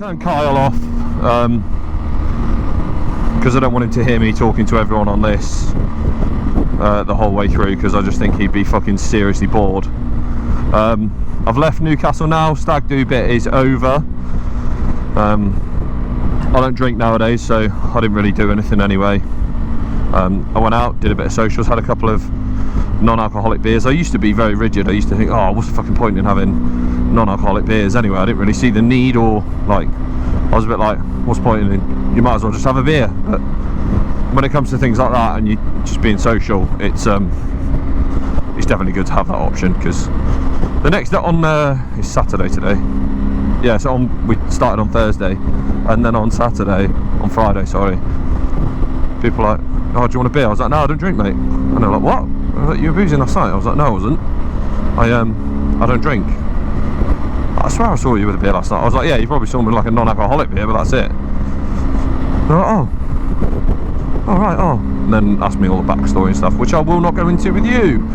turned Kyle off because I don't want him to hear me talking to everyone on this the whole way through, because I just think he'd be fucking seriously bored. I've left Newcastle now. Stag do bit is over. I don't drink nowadays, so I didn't really do anything anyway. I went out, did a bit of socials, had a couple of non-alcoholic beers. I used to be very rigid. I used to think, oh, what's the fucking point in having non-alcoholic beers anyway? I didn't really see the need, or like, I was a bit like, what's the point in, you might as well just have a beer. But when it comes to things like that and you just being social, it's definitely good to have that option, because the next day on is Saturday today. Yeah, so we started on Thursday, and then on Friday, sorry, people are like, oh, do you want a beer? I was like, no, I don't drink, mate. And they're like, what? I was like, you were boozing last night? I was like, no, I wasn't. I don't drink. I swear I saw you with a beer last night. I was like, yeah, you probably saw me with like a non-alcoholic beer, but that's it. They're like, oh, all right, oh. And then asked me all the backstory and stuff, which I will not go into with you.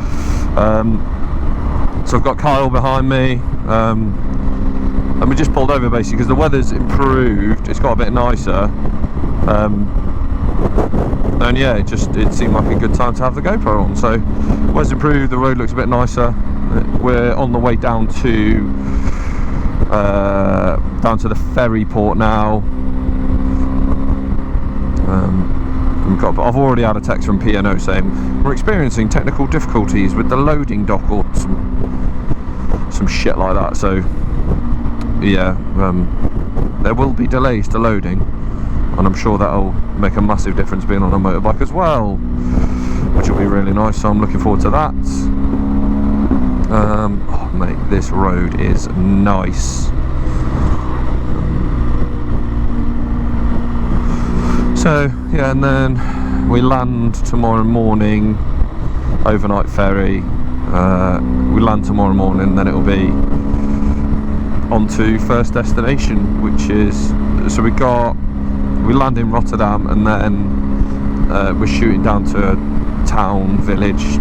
So I've got Kyle behind me, and we just pulled over basically because the weather's improved. It's got a bit nicer. And yeah, it seemed like a good time to have the GoPro on. So weather's improved, the road looks a bit nicer. We're on the way down to the ferry port now. I've already had a text from P&O saying we're experiencing technical difficulties with the loading dock, or some shit like that. So yeah, there will be delays to loading, and I'm sure that'll make a massive difference being on a motorbike as well, which will be really nice. So I'm looking forward to that. Oh mate, this road is nice. So yeah, and then we land tomorrow morning, overnight ferry. We land tomorrow morning, then it'll be on to first destination, which is, so we land in Rotterdam, and then we're shooting down to a town, village,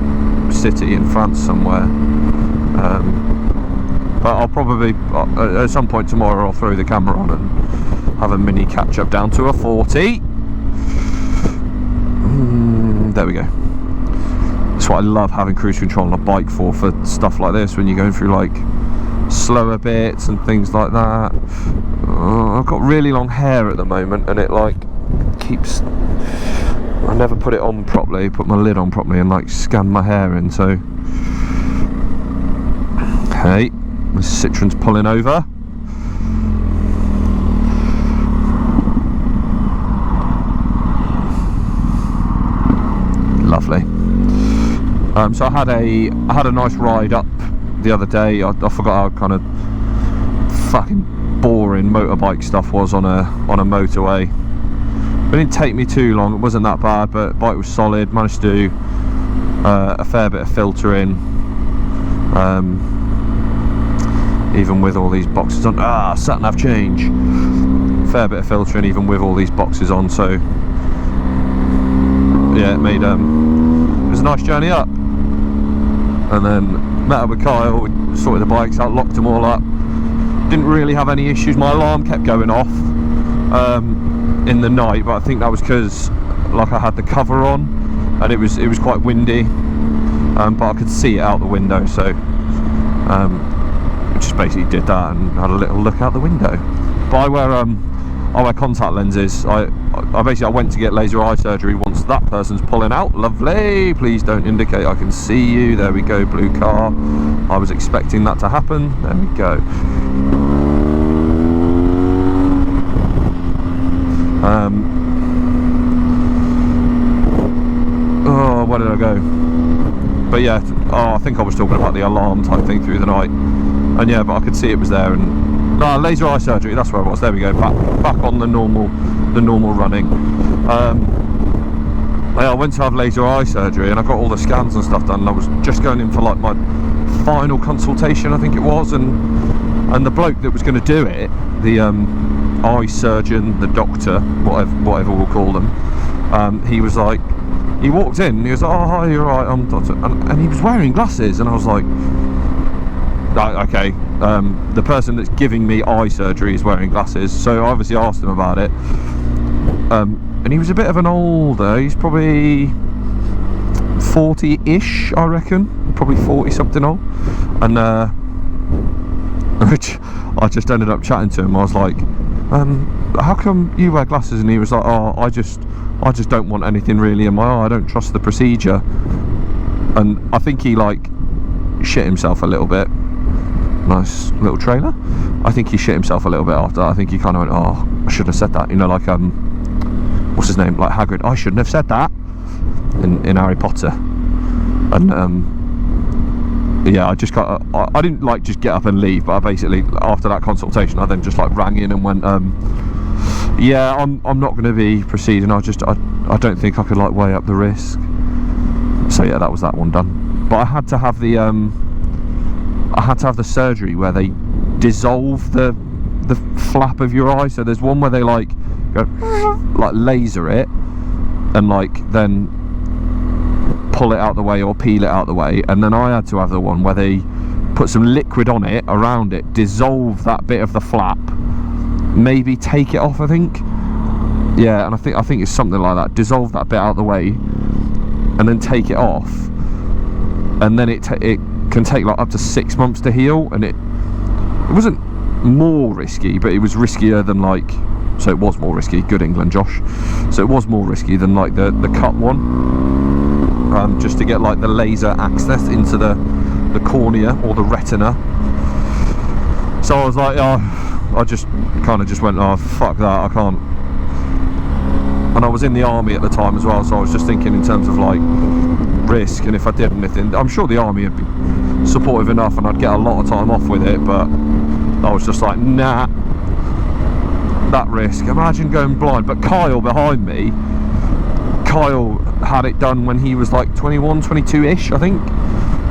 city in France somewhere. But I'll probably at some point tomorrow I'll throw the camera on and have a mini catch up down to a 40. There we go. That's what I love having cruise control on a bike for stuff like this, when you're going through like slower bits and things like that. I've got really long hair at the moment, and it like keeps, I never put it on properly, put my lid on properly and like scan my hair in. So hey, the Citroen's pulling over. Lovely. So I had a nice ride up the other day. I forgot how kind of fucking boring motorbike stuff was on a motorway. It didn't take me too long. It wasn't that bad, but the bike was solid. Managed to do a fair bit of filtering, even with all these boxes on. Sat nav change. Fair bit of filtering, even with all these boxes on. So yeah, it made it was a nice journey up. And then met up with Kyle, we sorted the bikes out, locked them all up. Didn't really have any issues. My alarm kept going off in the night, but I think that was because like I had the cover on, and it was quite windy, but I could see it out the window. So I just basically did that and had a little look out the window. But I wear contact lenses. I went to get laser eye surgery once that person's pulling out. Lovely. Please don't indicate I can see you. There we go, blue car. I was expecting that to happen. There we go. Where did I go? But yeah, I think I was talking about the alarm type thing through the night. And yeah, but I could see it was there. And no, laser eye surgery, that's where it was. There we go, back on the normal running. I went to have laser eye surgery, and I got all the scans and stuff done, and I was just going in for like my final consultation, I think it was, and the bloke that was going to do it, the eye surgeon, the doctor, whatever we'll call them, he was like, he walked in, he was like, oh hi, you're right, I'm doctor, and he was wearing glasses, and I was like, okay, the person that's giving me eye surgery is wearing glasses, so I obviously asked him about it. And he was a bit of an older, he's probably 40-ish, I reckon, probably 40 something old, and which I just ended up chatting to him. I was like, how come you wear glasses? And he was like, oh, I just don't want anything really in my eye, I don't trust the procedure. And I think he like shit himself a little bit. Nice little trailer. I think he shit himself a little bit after. I think he kind of went, oh, I shouldn't have said that, you know, like what's his name, like Hagrid, I shouldn't have said that in Harry Potter. And yeah, I didn't like just get up and leave, but I basically, after that consultation, I then just like rang in and went, yeah, I'm not going to be proceeding. I don't think I could like weigh up the risk. So yeah, that was that one done. But I had to have the surgery where they dissolve the flap of your eye. So there's one where they like go like laser it and like then pull it out the way or peel it out the way, and then I had to have the one where they put some liquid on it, around it, dissolve that bit of the flap, maybe take it off, I think. Yeah, and I think it's something like that. Dissolve that bit out the way and then take it off, and then it can take like up to 6 months to heal. And it wasn't more risky, but it was riskier than like, so it was more risky, good England Josh, so it was more risky than like the cut one, just to get like the laser access into the cornea or the retina. So I was like, oh, I just kind of just went, oh fuck that, I can't. And I was in the army at the time as well, so I was just thinking in terms of like risk, and if I did anything, I'm sure the army would be supportive enough and I'd get a lot of time off with it, but I was just like, nah, that risk, imagine going blind. But Kyle behind me, Kyle had it done when he was like 21, 22-ish, I think,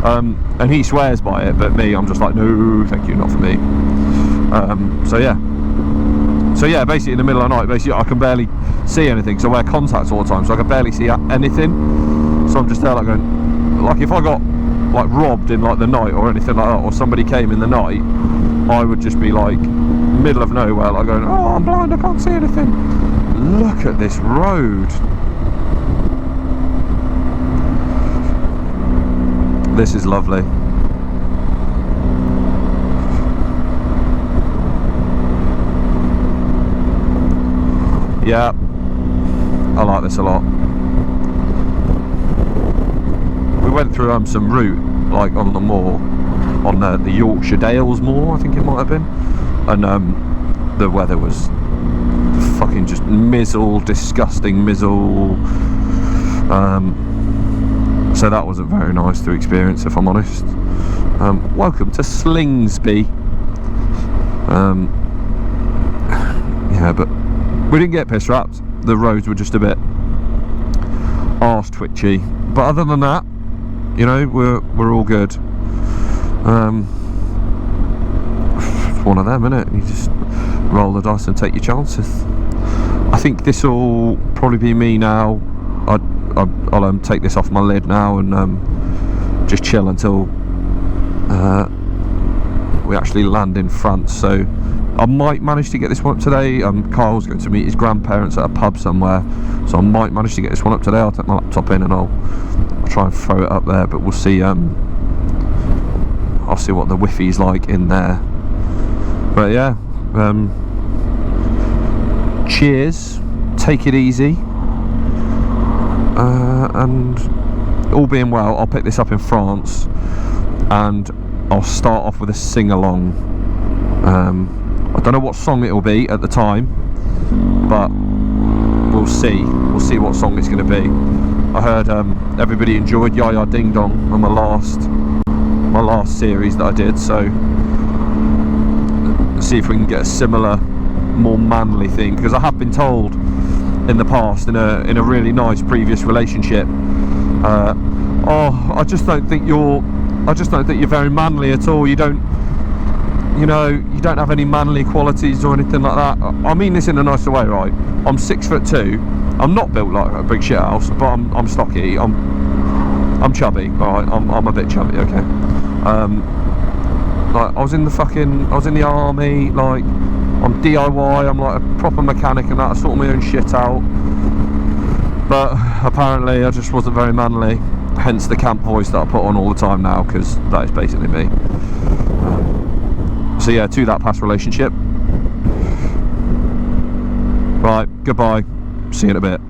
and he swears by it, but me, I'm just like, no, thank you, not for me. So yeah, basically in the middle of the night, basically I can barely see anything, so I wear contacts all the time, so I can barely see anything. So I'm just there like going, like if I got like robbed in like the night or anything like that, or somebody came in the night, I would just be like middle of nowhere, like going, oh, I'm blind, I can't see anything. Look at this road. This is lovely. Yeah, I like this a lot. We went through some route like on the moor, on the Yorkshire Dales moor, I think it might have been, and the weather was fucking just mizzle, disgusting mizzle. So that wasn't very nice to experience, if I'm honest. Welcome to Slingsby. Yeah, but we didn't get piss wrapped. The roads were just a bit arse twitchy, but other than that, you know, we're all good. It's one of them, innit? You just roll the dice and take your chances. I think this will probably be me now. I'll take this off my lid now and just chill until we actually land in France. So I might manage to get this one up today. Kyle's going to meet his grandparents at a pub somewhere, so I might manage to get this one up today. I'll take my laptop in and I'll try and throw it up there, but we'll see. I'll see what the Wi-Fi's like in there. But yeah, cheers, take it easy, and all being well, I'll pick this up in France and I'll start off with a sing-along. I don't know what song it will be at the time, but we'll see what song it's going to be. I heard everybody enjoyed Yaya Ding Dong on my last series that I did, so let's see if we can get a similar, more manly thing, because I have been told in the past, in a really nice previous relationship, oh, I just don't think you're very manly at all. You don't have any manly qualities or anything like that. I mean this in a nicer way, right? I'm 6'2". I'm not built like a big shit house, but I'm stocky. I'm chubby. All right, I'm a bit chubby. Okay. Like, I was in the army, like, I'm DIY, I'm like a proper mechanic and that, I sort my own shit out. But apparently I just wasn't very manly, hence the camp voice that I put on all the time now, because that is basically me. So yeah, to that past relationship. Right, goodbye, see you in a bit.